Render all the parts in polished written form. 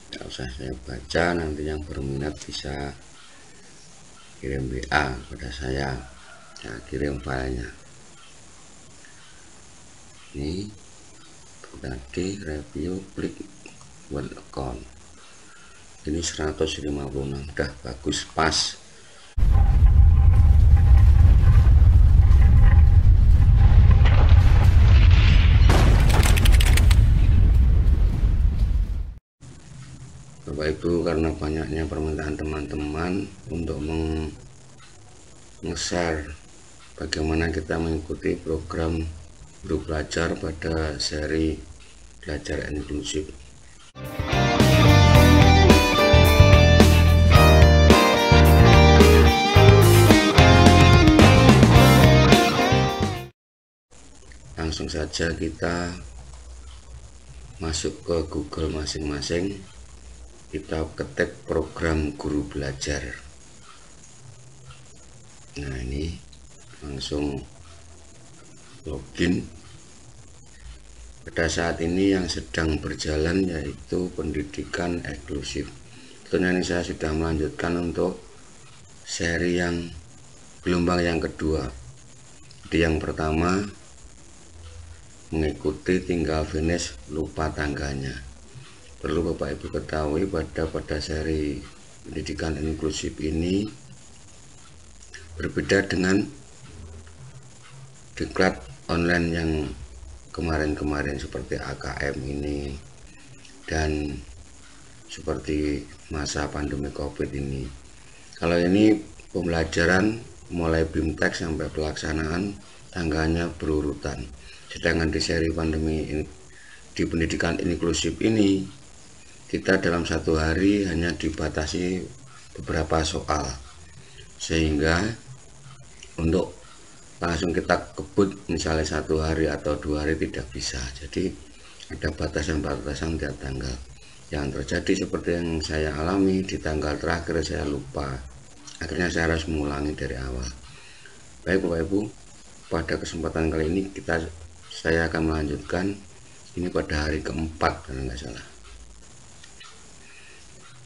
Nggak usah saya baca, nanti yang berminat bisa kirim WA kepada saya kirim filenya. Ini tadi review klik buat account ini 156, udah bagus pas. Bapak Ibu, karena banyaknya permintaan teman-teman untuk meng-share bagaimana kita mengikuti program Guru Belajar pada seri belajar inklusif. Langsung saja kita masuk ke Google masing-masing, kita ketik program Guru Belajar. Nah, ini langsung login. Pada saat ini yang sedang berjalan yaitu pendidikan inklusif. Tentunya ini saya sudah melanjutkan untuk seri yang gelombang yang kedua. Jadi yang pertama mengikuti tinggal finish lupa tangganya. Perlu Bapak Ibu ketahui pada seri pendidikan inklusif ini berbeda dengan diklat online yang kemarin-kemarin seperti AKM ini dan seperti masa pandemi COVID ini. Kalau ini pembelajaran mulai BIMTEK sampai pelaksanaan tangganya berurutan. Sedangkan di seri pandemi ini, di pendidikan inklusif ini, kita dalam satu hari hanya dibatasi beberapa soal, sehingga untuk langsung kita kebut misalnya satu hari atau 2 hari tidak bisa. Jadi ada batasan-batasan tiap tanggal. Yang terjadi seperti yang saya alami di tanggal terakhir, saya lupa, akhirnya saya harus mengulangi dari awal. Baik Bapak Ibu, pada kesempatan kali ini saya akan melanjutkan ini pada hari keempat kalau nggak salah.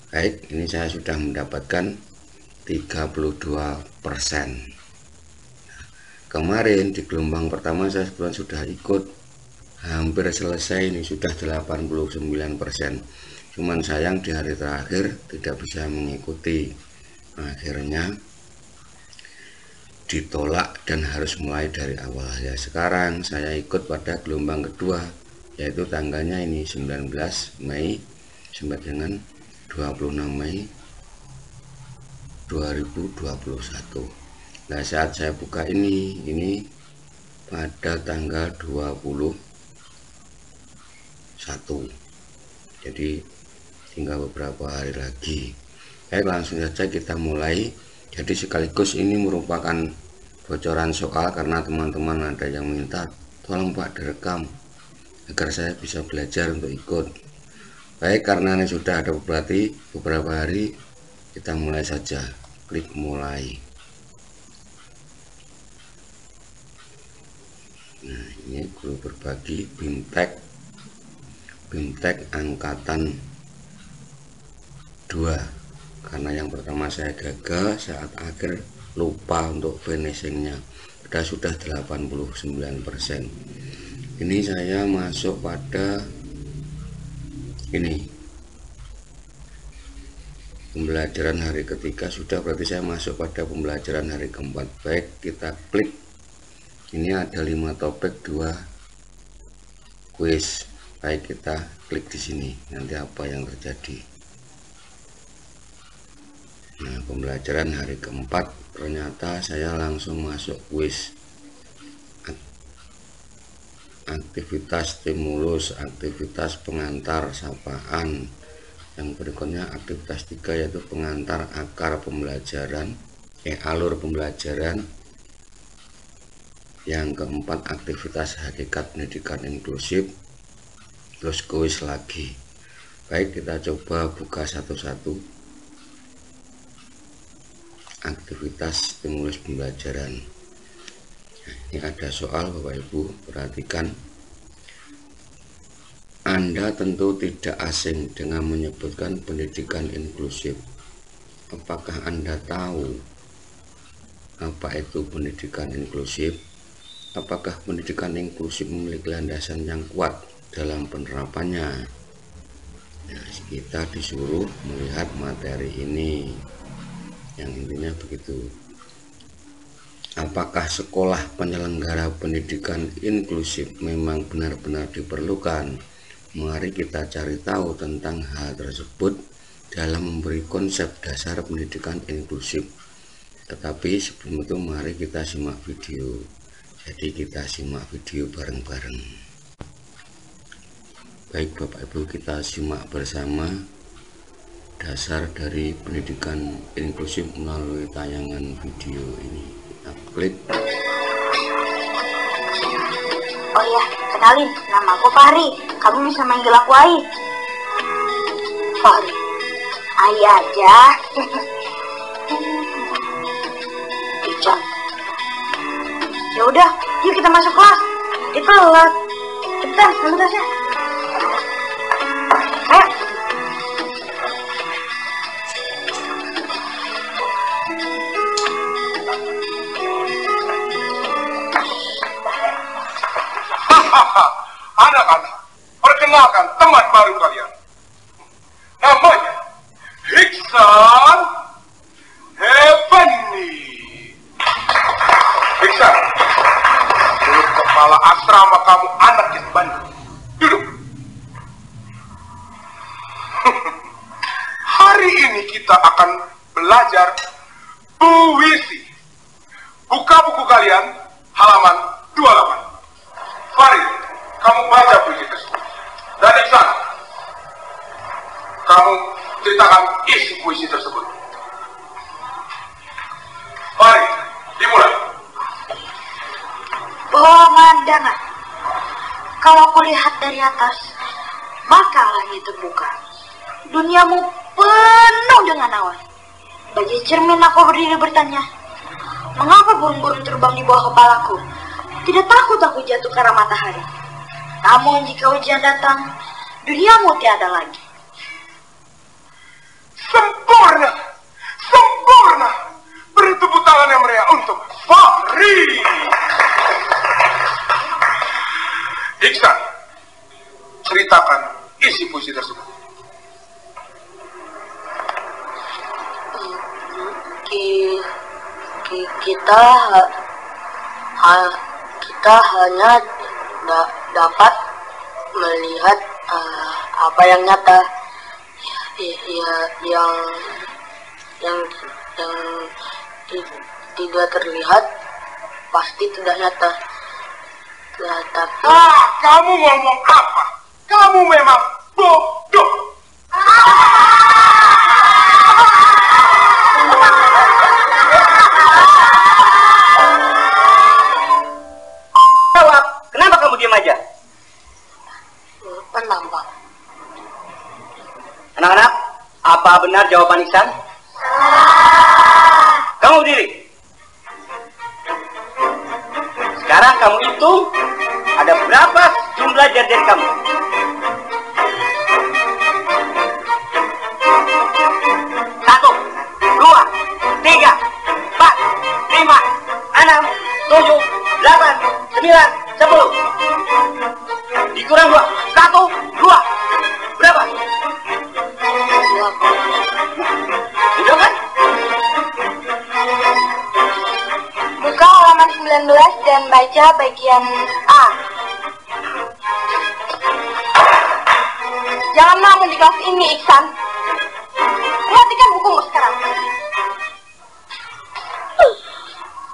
Baik, ini saya sudah mendapatkan 32%. Kemarin di gelombang pertama saya sebetulnya sudah ikut hampir selesai, ini sudah 89%. Cuman sayang di hari terakhir tidak bisa mengikuti, akhirnya ditolak dan harus mulai dari awal. Ya, sekarang saya ikut pada gelombang kedua, yaitu tanggalnya ini 19 Mei sampai dengan 26 Mei 2021. Nah, saat saya buka ini pada tanggal 21, jadi tinggal beberapa hari lagi. Baik, langsung saja kita mulai. Jadi sekaligus ini merupakan bocoran soal karena teman-teman ada yang minta tolong Pak direkam agar saya bisa belajar untuk ikut. Baik, karena ini sudah ada beberapa hari, kita mulai saja. Klik mulai. Nah, ini guru berbagi BIMTEK angkatan 2. Karena yang pertama saya gagal, saat akhir lupa untuk finishingnya. Sudah 89%. Ini saya masuk pada ini pembelajaran hari ketiga, sudah berarti saya masuk pada pembelajaran hari keempat. Baik, kita klik. Ini ada 5 topik, 2 kuis. Baik, kita klik di sini. Nanti apa yang terjadi? Nah, pembelajaran hari keempat ternyata saya langsung masuk kuis. Aktivitas stimulus, aktivitas pengantar sapaan. Yang berikutnya aktivitas 3 yaitu pengantar akar pembelajaran, alur pembelajaran. Yang keempat aktivitas hakikat pendidikan inklusif, terus kuis lagi. Baik, kita coba buka satu-satu. Aktivitas stimulus pembelajaran. Nah, ini ada soal Bapak Ibu, perhatikan. Anda tentu tidak asing dengan menyebutkan pendidikan inklusif. Apakah Anda tahu apa itu pendidikan inklusif? Apakah pendidikan inklusif memiliki landasan yang kuat dalam penerapannya? Nah, kita disuruh melihat materi ini, yang intinya begitu. Apakah sekolah penyelenggara pendidikan inklusif memang benar-benar diperlukan? Mari kita cari tahu tentang hal tersebut dalam memberi konsep dasar pendidikan inklusif. Tetapi sebelum itu mari kita simak video. Jadi kita simak video bareng-bareng. Baik Bapak Ibu, kita simak bersama dasar dari pendidikan inklusif melalui tayangan video ini. Kita klik. Oh ya, kenalin, nama aku Fahri. Kamu bisa manggil aku Ai. Fahri, Ai aja. Ican. Ya udah, yuk kita masuk kelas. Nanti telat. Cepetan, ambil tasnya. Ayo. Anak-anak, perkenalkan teman baru kalian. Namanya Iksan Effendi. Iksan, menurut kepala asrama kamu anak yang bandel. Duduk. Hari ini kita akan belajar puisi. Buka buku kalian halaman 28. Fahri, kamu baca puisi tersebut. Dan Iksan, kamu ceritakan isi puisi tersebut. Fahri, dimulai. Pemandangan. Kalau kulihat dari atas, maka langit terbuka. Duniamu penuh dengan awan. Bagi cermin aku berdiri bertanya, mengapa burung-burung terbang di bawah kepalaku? Tidak takut aku jatuh karena matahari. Namun jika hujan datang, duniamu tiada lagi. Sempurna! Sempurna! Beri tepuk tangan yang meriah untuk Fahri! Iksan, ceritakan isi puisi tersebut. Kita hanya dapat melihat apa yang nyata, yang tidak terlihat pasti tidak nyata. Tapi Kamu ngomong apa? Kamu memang bodoh. Jawab, kenapa kamu diam aja? penambang. Anak-anak, apa benar jawaban Iksan? Kamu berdiri. Sekarang kamu hitung ada berapa jumlah jari-jari kamu? 1, 2, 3, 4, 5, 6, 7, 8, 9, 10. Dikurang 2, 1, 2. Berapa? 8. Udah kan? Buka halaman 19 dan baca bagian A. Jangan ngomong di kelas ini, Iksan. Perhatikan bukumu sekarang.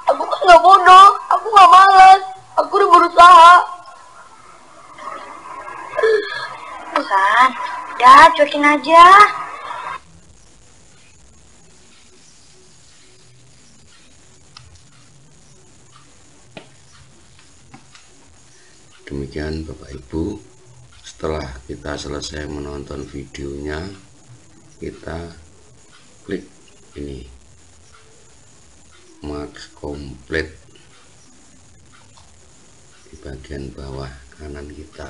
Aku kan nggak bodoh, aku nggak malas, aku udah berusaha. Iksan, udah cuekin aja. Demikian Bapak Ibu, setelah kita selesai menonton videonya, kita klik ini marks complete di bagian bawah kanan kita.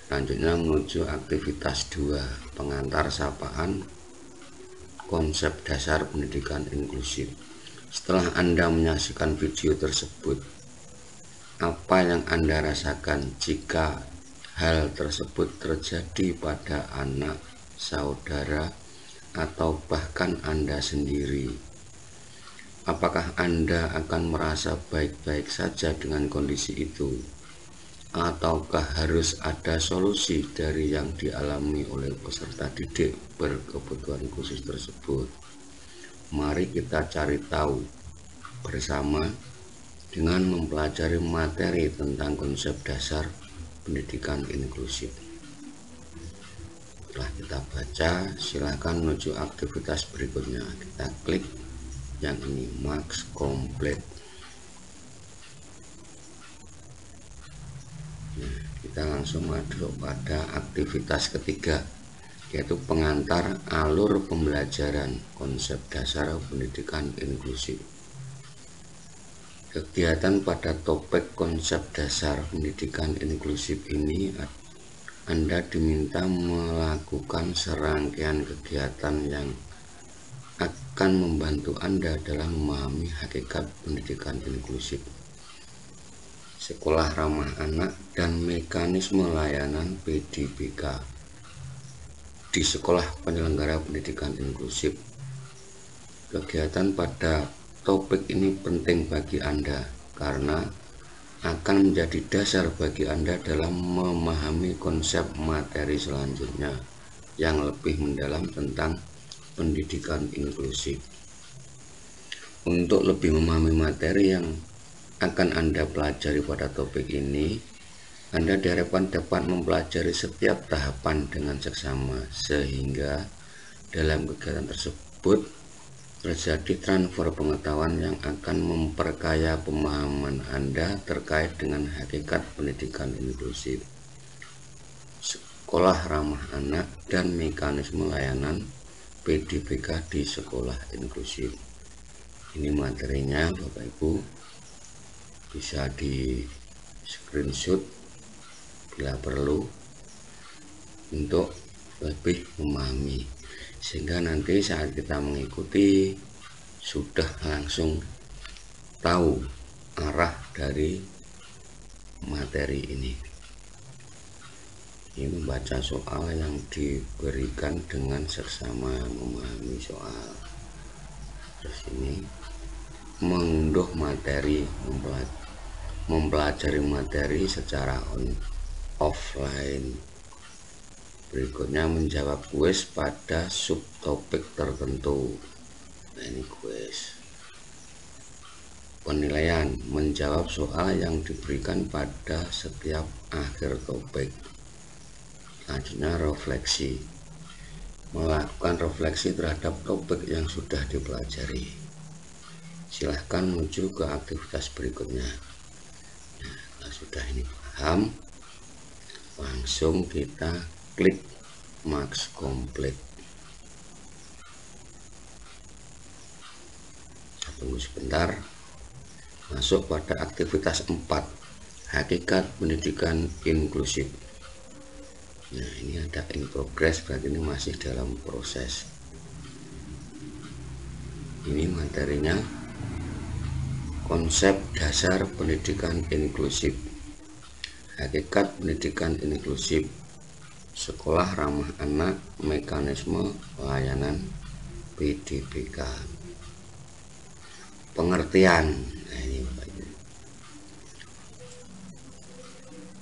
Selanjutnya menuju aktivitas 2, pengantar sapaan konsep dasar pendidikan inklusif. Setelah Anda menyaksikan video tersebut, apa yang Anda rasakan jika hal tersebut terjadi pada anak, saudara, atau bahkan Anda sendiri? Apakah Anda akan merasa baik-baik saja dengan kondisi itu? Ataukah harus ada solusi dari yang dialami oleh peserta didik berkebutuhan khusus tersebut? Mari kita cari tahu bersama dengan mempelajari materi tentang konsep dasar pendidikan inklusif. Setelah kita baca, silakan menuju aktivitas berikutnya. Kita klik yang ini, Max Complete. Kita langsung masuk pada aktivitas ketiga, yaitu pengantar alur pembelajaran konsep dasar pendidikan inklusif. Kegiatan pada topik konsep dasar pendidikan inklusif ini, Anda diminta melakukan serangkaian kegiatan yang akan membantu Anda dalam memahami hakikat pendidikan inklusif, sekolah ramah anak, dan mekanisme layanan PDBK di sekolah penyelenggara pendidikan inklusif. Kegiatan pada topik ini penting bagi Anda karena akan menjadi dasar bagi Anda dalam memahami konsep materi selanjutnya yang lebih mendalam tentang pendidikan inklusif. Untuk lebih memahami materi yang akan Anda pelajari pada topik ini, Anda diharapkan dapat mempelajari setiap tahapan dengan seksama, sehingga dalam kegiatan tersebut terjadi transfer pengetahuan yang akan memperkaya pemahaman Anda terkait dengan hakikat pendidikan inklusif, sekolah ramah anak, dan mekanisme layanan PDBK di sekolah inklusif. Ini materinya, Bapak Ibu, bisa di screenshot bila perlu untuk lebih memahami, sehingga nanti saat kita mengikuti sudah langsung tahu arah dari materi ini. Ini membaca soal yang diberikan dengan seksama memahami soal. Terus ini mengunduh materi, mempelajari materi secara offline. Berikutnya menjawab kuis pada subtopik tertentu. Nah, ini kuis. Penilaian menjawab soal yang diberikan pada setiap akhir topik. Selanjutnya refleksi, melakukan refleksi terhadap topik yang sudah dipelajari. Silahkan menuju ke aktivitas berikutnya. Nah, kalau sudah ini paham, langsung kita klik Max Complete. Tunggu sebentar. Masuk pada aktivitas 4, hakikat pendidikan inklusif. Nah, ini ada in progress, berarti ini masih dalam proses. Ini materinya konsep dasar pendidikan inklusif, hakikat pendidikan inklusif, sekolah ramah anak, mekanisme layanan PDBK. Pengertian. Nah, ini Bapak Ibu.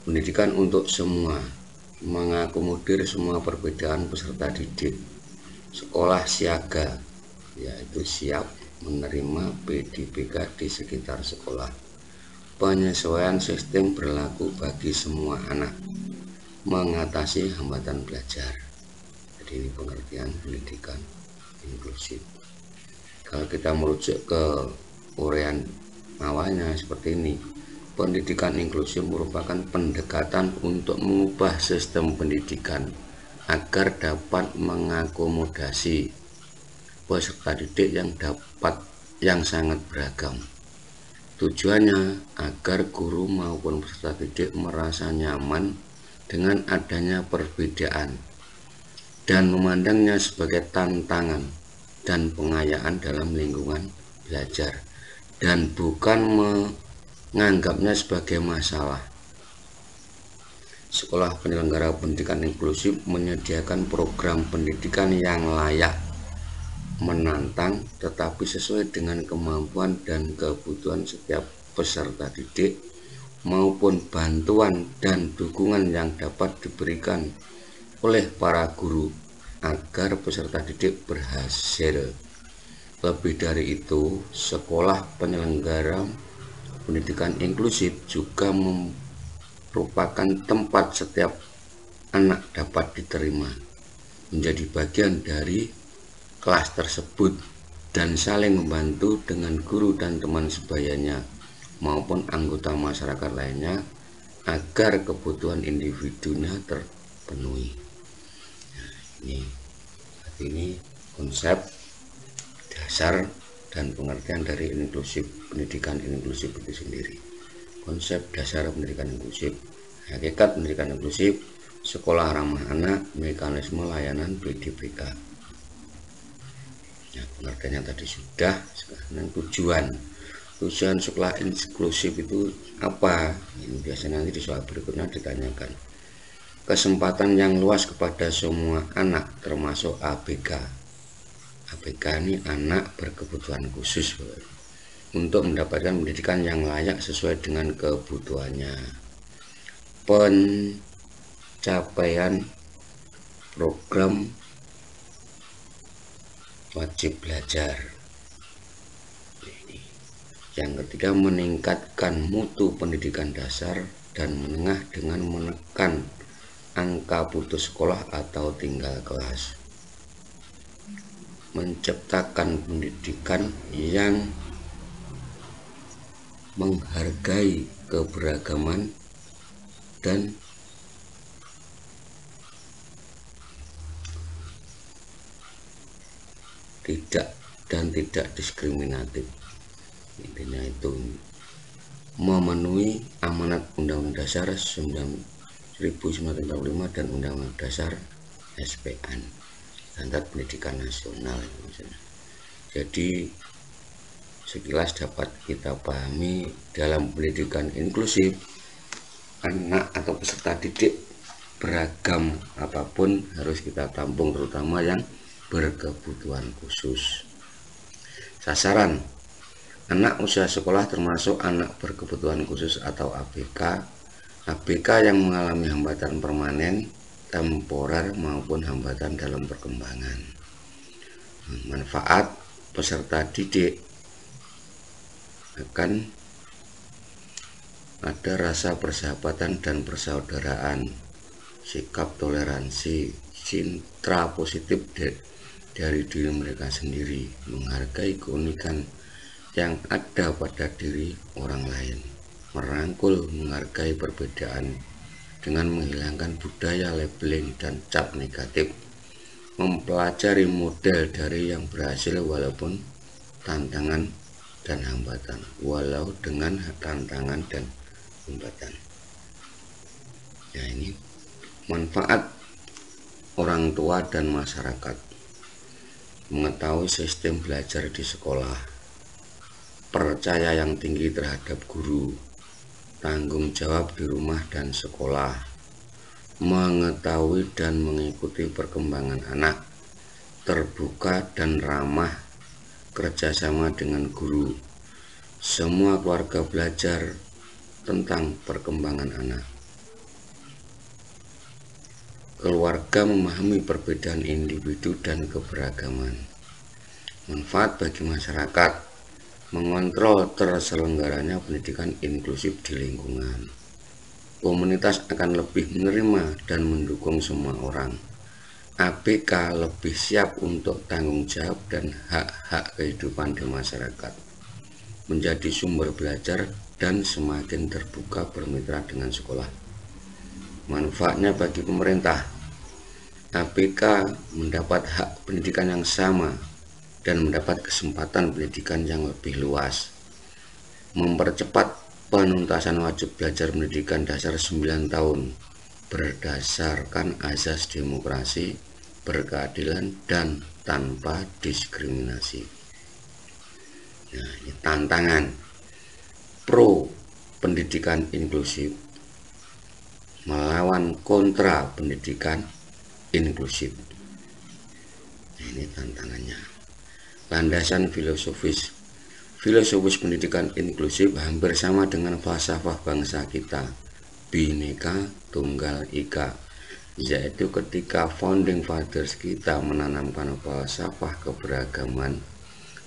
Pendidikan untuk semua, mengakomodir semua perbedaan peserta didik. Sekolah siaga, yaitu siap menerima PDBK di sekitar sekolah. Penyesuaian sistem berlaku bagi semua anak, mengatasi hambatan belajar. Jadi ini pengertian pendidikan inklusif. Kalau kita merujuk ke uraian awalnya seperti ini, pendidikan inklusif merupakan pendekatan untuk mengubah sistem pendidikan agar dapat mengakomodasi peserta didik yang sangat beragam. Tujuannya agar guru maupun peserta didik merasa nyaman dengan adanya perbedaan dan memandangnya sebagai tantangan dan pengayaan dalam lingkungan belajar dan bukan menganggapnya sebagai masalah. Sekolah penyelenggara pendidikan inklusif menyediakan program pendidikan yang layak, menantang, tetapi sesuai dengan kemampuan dan kebutuhan setiap peserta didik maupun bantuan dan dukungan yang dapat diberikan oleh para guru agar peserta didik berhasil. Lebih dari itu, sekolah penyelenggara pendidikan inklusif juga merupakan tempat setiap anak dapat diterima, menjadi bagian dari kelas tersebut dan saling membantu dengan guru dan teman sebayanya maupun anggota masyarakat lainnya agar kebutuhan individunya terpenuhi. Nah, ini konsep dasar dan pengertian dari inklusif, pendidikan inklusif itu sendiri. Konsep dasar pendidikan inklusif, hakikat pendidikan inklusif, sekolah ramah anak, mekanisme layanan PDPK. Nah, pengertiannya tadi sudah. Sekarang tujuan sekolah inklusif itu apa? Ini biasanya nanti di soal berikutnya ditanyakan. Kesempatan yang luas kepada semua anak termasuk ABK. ABK ini anak berkebutuhan khusus, untuk mendapatkan pendidikan yang layak sesuai dengan kebutuhannya. Pencapaian program wajib belajar. Yang ketiga, meningkatkan mutu pendidikan dasar dan menengah dengan menekan angka putus sekolah atau tinggal kelas. Menciptakan pendidikan yang menghargai keberagaman dan tidak diskriminatif. Intinya itu memenuhi amanat Undang-Undang Dasar 1945 dan Undang-Undang Dasar SPN, Standar Pendidikan Nasional. Jadi sekilas dapat kita pahami dalam pendidikan inklusif, anak atau peserta didik beragam apapun harus kita tampung, terutama yang berkebutuhan khusus. Sasaran anak usia sekolah termasuk anak berkebutuhan khusus atau ABK. ABK yang mengalami hambatan permanen, temporer maupun hambatan dalam perkembangan. Manfaat peserta didik akan ada rasa persahabatan dan persaudaraan, sikap toleransi, citra positif dari diri mereka sendiri, menghargai keunikan yang ada pada diri orang lain, merangkul menghargai perbedaan dengan menghilangkan budaya labeling dan cap negatif, mempelajari model dari yang berhasil walaupun tantangan dan hambatan, walau dengan tantangan dan hambatan. Ya, ini manfaat orang tua dan masyarakat. Mengetahui sistem belajar di sekolah, percaya yang tinggi terhadap guru, tanggung jawab di rumah dan sekolah, mengetahui dan mengikuti perkembangan anak, terbuka dan ramah, kerjasama dengan guru. Semua keluarga belajar tentang perkembangan anak. Keluarga memahami perbedaan individu dan keberagaman. Manfaat bagi masyarakat, mengontrol terselenggaranya pendidikan inklusif di lingkungan. Komunitas akan lebih menerima dan mendukung semua orang. ABK lebih siap untuk tanggung jawab dan hak-hak kehidupan di masyarakat, menjadi sumber belajar dan semakin terbuka bermitra dengan sekolah. Manfaatnya bagi pemerintah, ABK mendapat hak pendidikan yang sama dan mendapat kesempatan pendidikan yang lebih luas, mempercepat penuntasan wajib belajar pendidikan dasar 9 tahun berdasarkan azas demokrasi, berkeadilan, dan tanpa diskriminasi. Nah, ini tantangan pro pendidikan inklusif melawan kontra pendidikan inklusif. Nah, ini tantangannya. Landasan filosofis pendidikan inklusif hampir sama dengan falsafah bangsa kita, Bhinneka Tunggal Ika, yaitu ketika founding fathers kita menanamkan falsafah keberagaman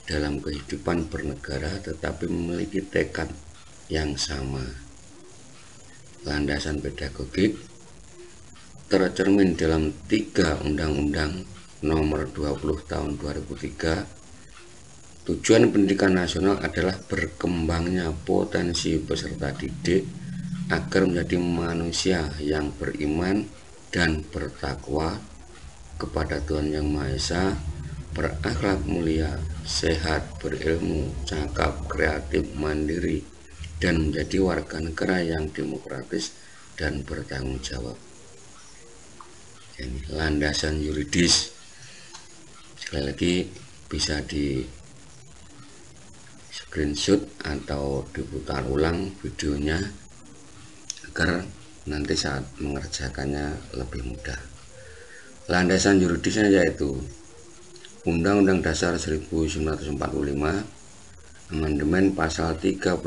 dalam kehidupan bernegara, tetapi memiliki tekad yang sama. Landasan pedagogik tercermin dalam 3 Undang-Undang Nomor 20 Tahun 2003. Tujuan pendidikan nasional adalah berkembangnya potensi peserta didik agar menjadi manusia yang beriman dan bertakwa kepada Tuhan Yang Maha Esa, berakhlak mulia, sehat, berilmu, cakap, kreatif, mandiri, dan menjadi warga negara yang demokratis dan bertanggung jawab. Ini landasan yuridis. Sekali lagi bisa di screenshot atau diputar ulang videonya agar nanti saat mengerjakannya lebih mudah. Landasan yuridisnya yaitu Undang-Undang Dasar 1945, Amandemen Pasal 31,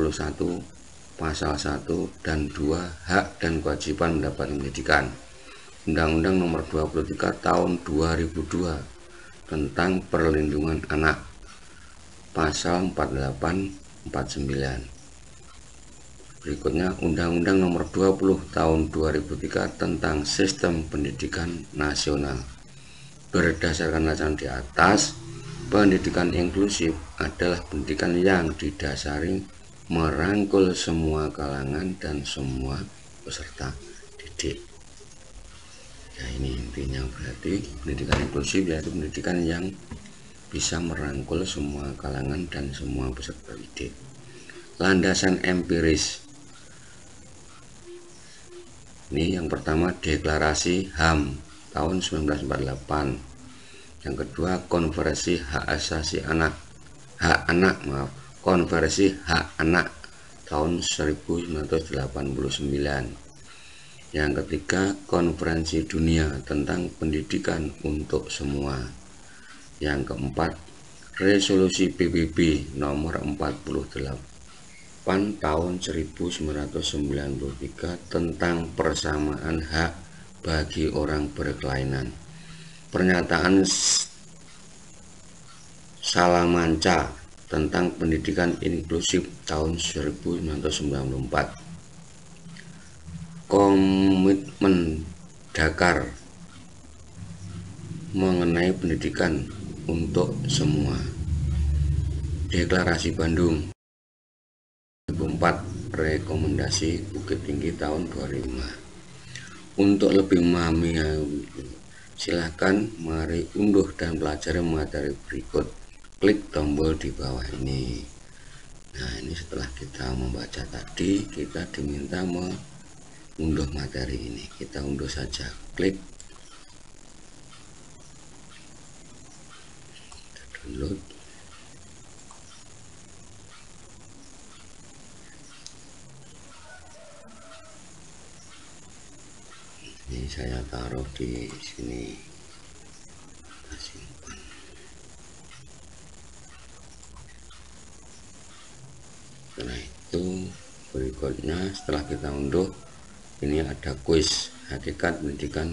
Pasal 1 dan 2, hak dan kewajiban mendapat pendidikan, Undang-Undang Nomor 23 Tahun 2002 tentang Perlindungan Anak, Pasal 4849. Berikutnya Undang-Undang Nomor 20 Tahun 2003 tentang Sistem Pendidikan Nasional. Berdasarkan landasan di atas, pendidikan inklusif adalah pendidikan yang didasari merangkul semua kalangan dan semua peserta didik. Ya, ini intinya, berarti pendidikan inklusif yaitu pendidikan yang bisa merangkul semua kalangan dan semua peserta didik. Landasan empiris. Ini yang pertama Deklarasi HAM tahun 1948. Yang kedua Konferensi Hak Asasi Konferensi Hak Anak tahun 1989. Yang ketiga Konferensi Dunia tentang Pendidikan untuk Semua. Yang keempat, Resolusi PBB nomor 48 tahun 1993 tentang persamaan hak bagi orang berkelainan. Pernyataan Salamanca tentang pendidikan inklusif tahun 1994. Komitmen Dakar mengenai pendidikan untuk semua. Deklarasi Bandung 2004, Rekomendasi Bukit Tinggi tahun 2005. Untuk lebih memahami, silahkan mari unduh dan pelajari materi berikut. Klik tombol di bawah ini. Nah, ini setelah kita membaca tadi, kita diminta mengunduh materi ini. Kita unduh saja. Klik download. Ini saya taruh di sini, kita simpan. Setelah itu berikutnya, setelah kita unduh, ini ada kuis hakikat pendidikan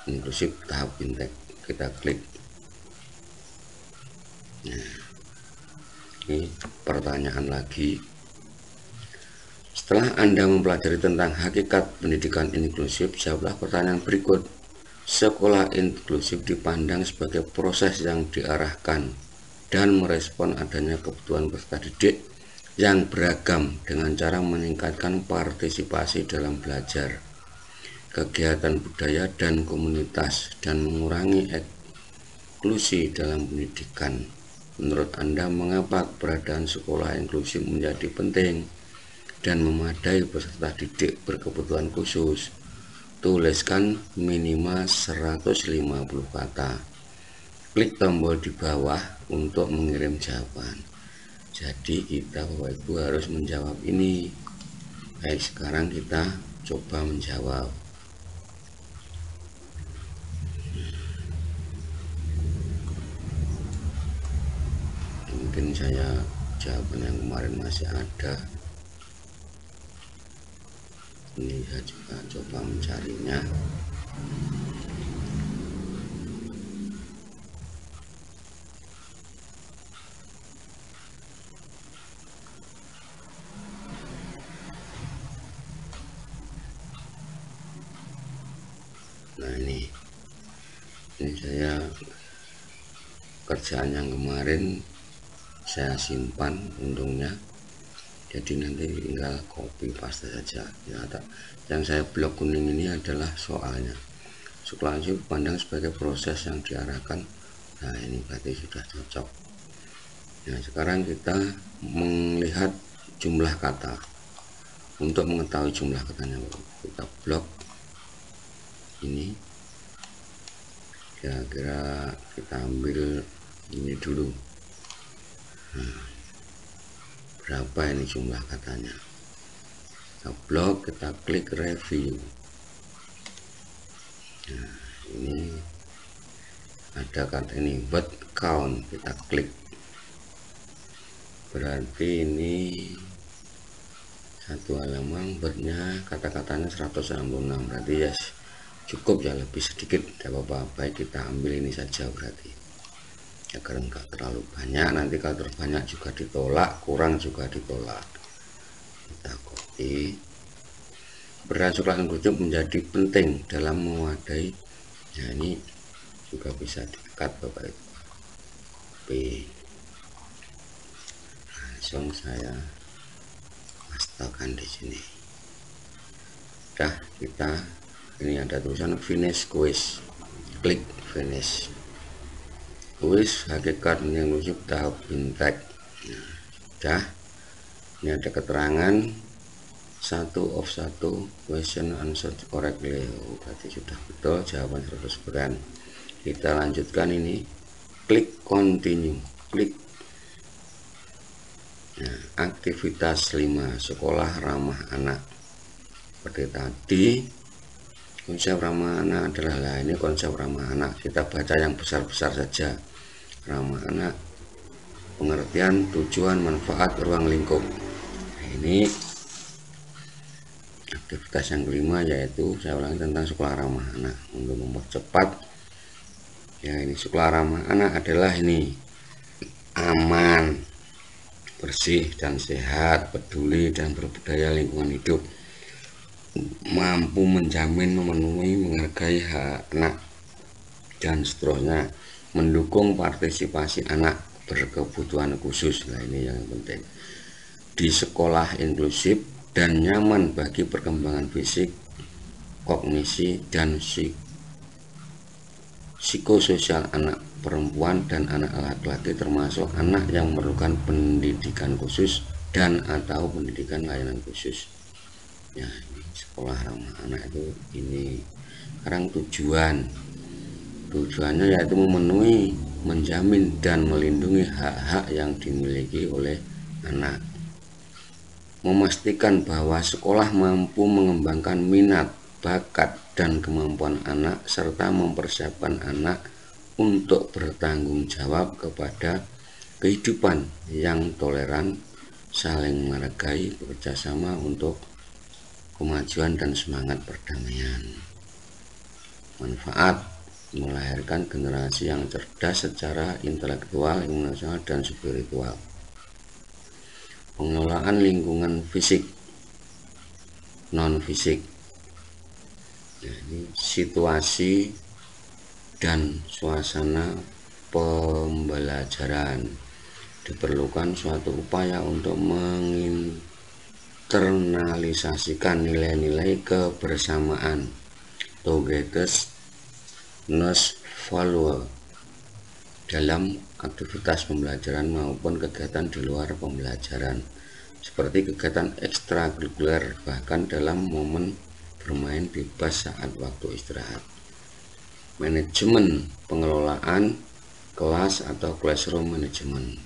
inklusif tahap Bintek. Kita klik. Nah, ini pertanyaan lagi. Setelah Anda mempelajari tentang hakikat pendidikan inklusif, jawablah pertanyaan berikut. Sekolah inklusif dipandang sebagai proses yang diarahkan dan merespon adanya kebutuhan peserta didik yang beragam dengan cara meningkatkan partisipasi dalam belajar, kegiatan budaya dan komunitas, dan mengurangi eksklusi dalam pendidikan. Menurut Anda, mengapa keberadaan sekolah inklusif menjadi penting? dan memadai peserta didik berkebutuhan khusus. Tuliskan minimal 150 kata. Klik tombol di bawah untuk mengirim jawaban. Jadi kita Bapak Ibu harus menjawab ini. Baik, sekarang kita coba menjawab. Mungkin saya jawaban yang kemarin masih ada. Ini saya juga coba mencarinya. Nah ini saya kerjaan yang kemarin saya simpan untungnya, jadi nanti tinggal copy paste saja ya. Yang saya blok kuning ini adalah soalnya. Sekolahnya pandang sebagai proses yang diarahkan. Nah ini berarti sudah cocok. Nah sekarang kita melihat jumlah kata. Untuk mengetahui jumlah katanya kita blok ini, kira-kira kita ambil ini dulu. Nah, berapa ini jumlah katanya? Kita blok, kita klik review. Nah ini ada kata ini word count, kita klik, berarti ini satu halaman wordnya kata-katanya 166, berarti ya cukup ya, lebih sedikit tidak apa-apa. Baik, kita ambil ini saja berarti agar enggak terlalu banyak, nanti kalau terlalu banyak juga ditolak, kurang juga ditolak. Kita copy. Beras coklat kerucut menjadi penting dalam mewadai. Nah ini juga bisa di-cut Bapak Ibu. Langsung saya pastekan di sini. Dah, kita ini ada tulisan finish quiz, klik finish quiz hakikat yang inklusif tahap bintek. Nah, sudah, ini ada keterangan 1 of 1 question answered correctly. Berarti sudah betul jawaban 100%. Kita lanjutkan ini, klik continue, klik. Nah, aktivitas 5 sekolah ramah anak. Seperti tadi konsep ramah anak adalah, lah ini konsep ramah anak, kita baca yang besar-besar saja. Ramah anak, pengertian, tujuan, manfaat, ruang lingkup. Nah, ini aktivitas yang kelima, yaitu saya ulangi tentang sekolah ramah anak. Untuk mempercepat ya, ini sekolah ramah anak adalah ini aman, bersih dan sehat, peduli dan berbudaya lingkungan hidup, mampu menjamin, memenuhi, menghargai hak anak, dan seterusnya, mendukung partisipasi anak berkebutuhan khusus. Nah ini yang penting, di sekolah inklusif dan nyaman bagi perkembangan fisik, kognisi, dan psikososial anak perempuan dan anak laki-laki, termasuk anak yang memerlukan pendidikan khusus dan atau pendidikan layanan khusus. Ya, ini sekolah ramah anak itu ini. Sekarang tujuannya yaitu memenuhi, menjamin, dan melindungi hak-hak yang dimiliki oleh anak, memastikan bahwa sekolah mampu mengembangkan minat, bakat, dan kemampuan anak, serta mempersiapkan anak untuk bertanggung jawab kepada kehidupan yang toleran, saling menghargai, bekerjasama untuk kemajuan dan semangat perdamaian. Manfaat, melahirkan generasi yang cerdas secara intelektual, emosional, dan spiritual. Pengelolaan lingkungan fisik, non fisik. Nah, ini situasi dan suasana pembelajaran. Diperlukan suatu upaya untuk menginternalisasikan nilai-nilai kebersamaan, togetherness value, dalam aktivitas pembelajaran maupun kegiatan di luar pembelajaran, seperti kegiatan ekstrakurikuler, bahkan dalam momen bermain bebas saat waktu istirahat. Manajemen pengelolaan kelas atau classroom management.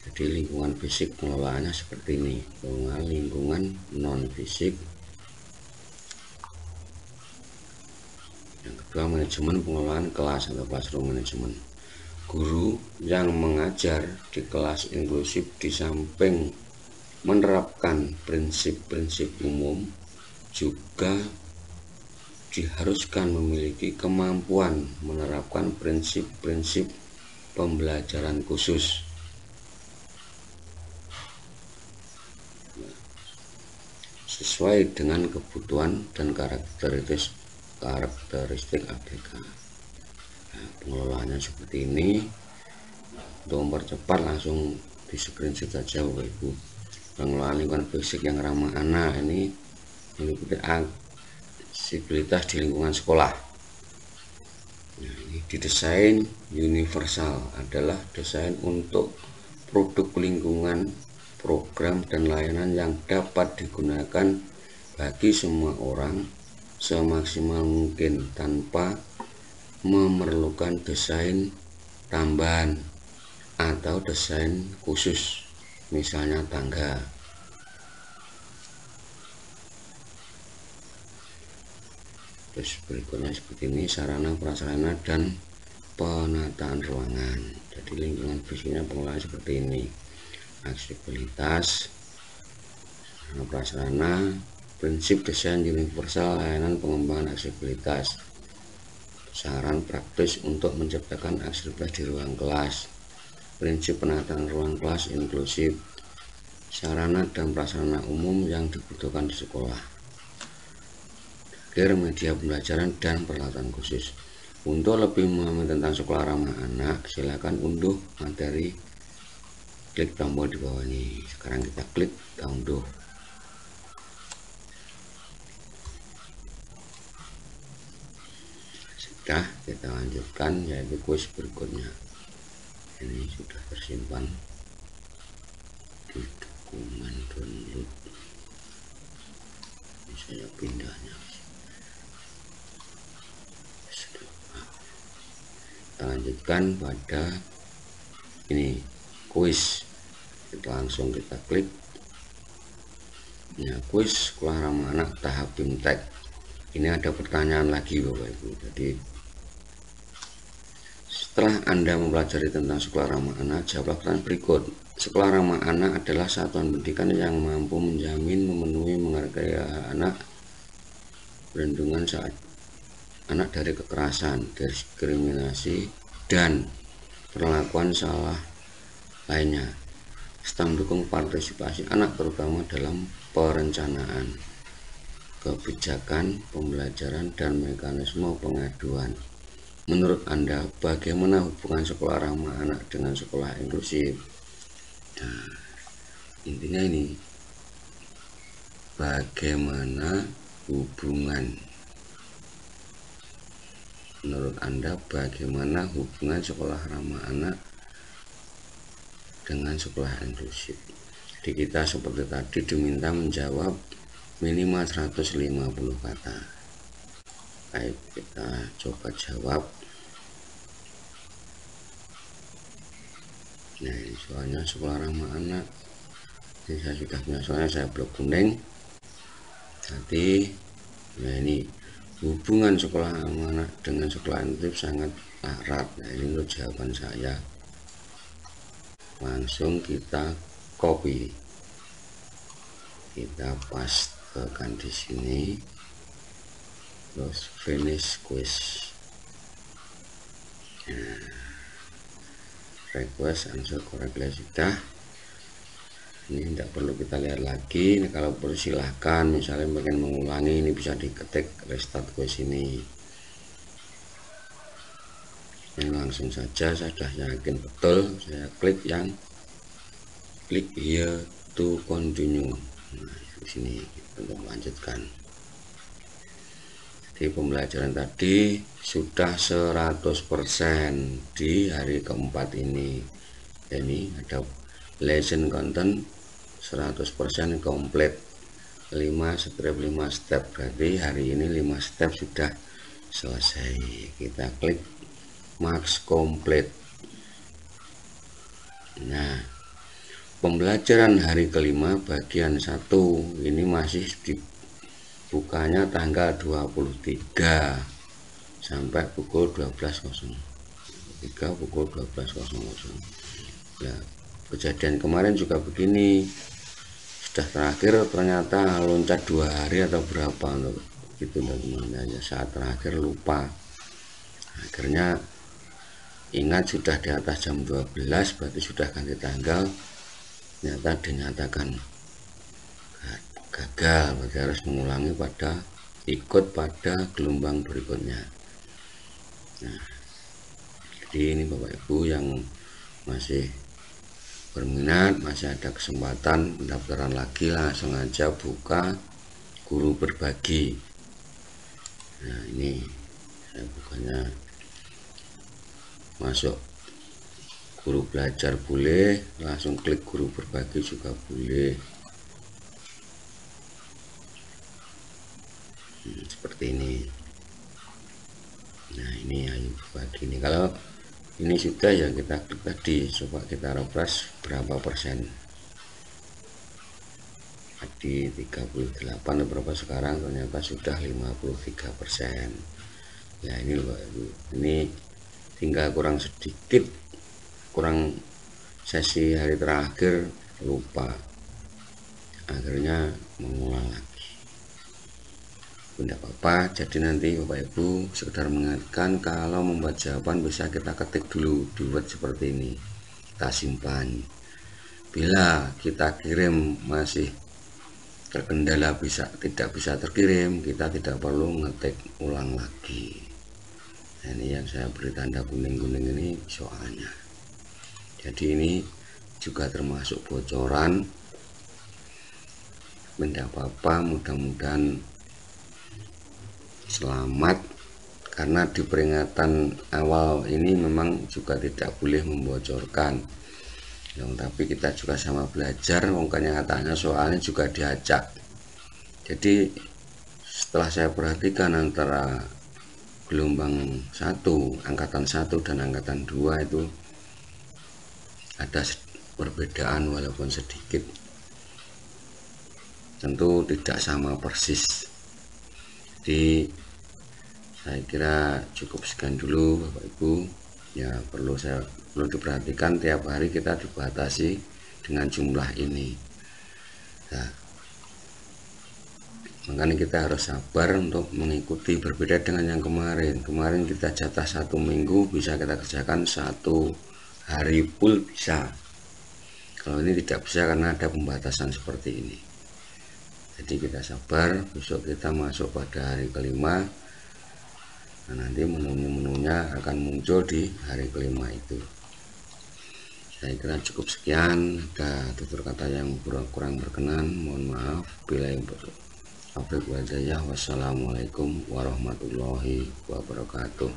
Jadi lingkungan fisik pengelolaannya seperti ini. Lingkungan non fisik. Yang kedua, manajemen pengelolaan kelas atau classroom management. Guru yang mengajar di kelas inklusif di samping menerapkan prinsip-prinsip umum juga diharuskan memiliki kemampuan menerapkan prinsip-prinsip pembelajaran khusus. Sesuai dengan kebutuhan dan karakteristik ABK. Nah, pengelolaannya seperti ini. Untuk mempercepat langsung di screenshot saja Bapak Ibu. Pengelolaan lingkungan fisik yang ramah anak ini meliputi aksesibilitas di lingkungan sekolah. Nah, ini didesain universal adalah desain untuk produk lingkungan, program dan layanan yang dapat digunakan bagi semua orang semaksimal mungkin tanpa memerlukan desain tambahan atau desain khusus, misalnya tangga. Terus berikutnya seperti ini, sarana prasarana dan penataan ruangan. Jadi lingkungan fisiknya pengelolaan seperti ini. Aksesibilitas, sarana prasarana, prinsip desain universal, layanan pengembangan aksesibilitas, saran praktis untuk menciptakan aksesibilitas di ruang kelas, prinsip penataan ruang kelas inklusif, sarana dan prasarana umum yang dibutuhkan di sekolah, akhir media pembelajaran dan peralatan khusus. Untuk lebih memahami tentang sekolah ramah anak, silakan unduh materi, klik tombol di bawah ini. Sekarang kita klik unduh. Sudah, kita lanjutkan yaitu kuis berikutnya. Ini sudah tersimpan di dokumen download. Ini saya pindahnya. Kita lanjutkan pada ini kuis. Kita langsung kita klik ya, kuis sekolah ramah anak tahap BIMTEK. Ini ada pertanyaan lagi Bapak Ibu. Jadi setelah Anda mempelajari tentang sekolah ramah anak, jawablah pertanyaan berikut. Sekolah ramah anak adalah satuan pendidikan yang mampu menjamin, memenuhi, menghargai anak, perlindungan saat anak dari kekerasan, diskriminasi, dan perlakuan salah lainnya, serta mendukung partisipasi anak terutama dalam perencanaan, kebijakan, pembelajaran, dan mekanisme pengaduan. Menurut Anda, bagaimana hubungan sekolah ramah anak dengan sekolah inklusif? Nah, intinya ini, bagaimana hubungan? Menurut Anda, bagaimana hubungan sekolah ramah anak dengan sekolah inklusif? Jadi kita seperti tadi diminta menjawab minimal 150 kata. Baik, kita coba jawab. Nah, ini soalnya sekolah ramah anak. Ini saya sudah punya soalnya, saya blok kuning. Jadi, nah ini hubungan sekolah ramah anak dengan sekolah inklusif sangat erat. Nah, ini untuk jawaban saya. Langsung kita copy, kita pastekan di sini, terus finish quiz. Nah, request answer correctly sudah. Ini tidak perlu kita lihat lagi. Ini kalau perlu silahkan, misalnya pengen mengulangi, ini bisa diketik restart quiz ini. Ini langsung saja, saya sudah yakin betul, saya klik yang klik here to continue. Nah, di sini untuk melanjutkan. Jadi pembelajaran tadi sudah 100% di hari keempat ini. Ini ada lesson content 100% komplit, 5 step, berarti hari ini 5 step sudah selesai. Kita klik max komplit. Nah, pembelajaran hari kelima bagian 1 ini masih dibukanya tanggal 23 sampai pukul 12.00 pukul 12.00. Ya, kejadian kemarin juga begini, sudah terakhir ternyata loncat 2 hari atau berapa loh gitu teman-teman, ya saat terakhir lupa, akhirnya ingat sudah di atas jam 12 berarti sudah ganti tanggal, ternyata dinyatakan gagal, berarti harus mengulangi ikut pada gelombang berikutnya. Nah, jadi ini Bapak Ibu yang masih berminat, masih ada kesempatan pendaftaran lagi, langsung aja buka guru berbagi. Nah, ini saya bukanya, masuk guru belajar boleh, langsung klik guru berbagi juga boleh. Seperti ini. Nah, ini ayo berbagi ini. Kalau ini sudah, ya kita klik tadi, coba kita refresh berapa persen. Tadi 38 berapa, sekarang ternyata sudah 53%. Ya ini Bapak Ibu, ini tinggal kurang sedikit, kurang sesi hari terakhir lupa, akhirnya mengulang lagi. Tidak apa-apa, jadi nanti Bapak Ibu sekedar mengingatkan, kalau membuat jawaban bisa kita ketik dulu di Word seperti ini, kita simpan. Bila kita kirim masih terkendala tidak bisa terkirim, kita tidak perlu ngetik ulang lagi. Nah, ini yang saya beri tanda kuning-kuning ini soalnya. Jadi ini juga termasuk bocoran. Tidak apa-apa, mudah-mudahan selamat, karena di peringatan awal ini memang juga tidak boleh membocorkan. Tapi kita juga sama belajar, makanya katanya soalnya juga diacak. Jadi setelah saya perhatikan antara gelombang 1, angkatan 1 dan angkatan 2 itu ada perbedaan walaupun sedikit, tentu tidak sama persis. Jadi saya kira cukup sekian dulu Bapak Ibu, ya perlu diperhatikan, tiap hari kita dibatasi dengan jumlah ini. Nah, makanya kita harus sabar untuk mengikuti, berbeda dengan yang kemarin kita jatah 1 minggu bisa kita kerjakan 1 hari full bisa. Kalau ini tidak bisa karena ada pembatasan seperti ini. Jadi kita sabar, besok kita masuk pada hari kelima. Nah, nanti menunya akan muncul di hari kelima itu. Saya kira cukup sekian. Ada tutur kata yang kurang berkenan, mohon maaf. Bila yang wassalamualaikum warahmatullahi wabarakatuh.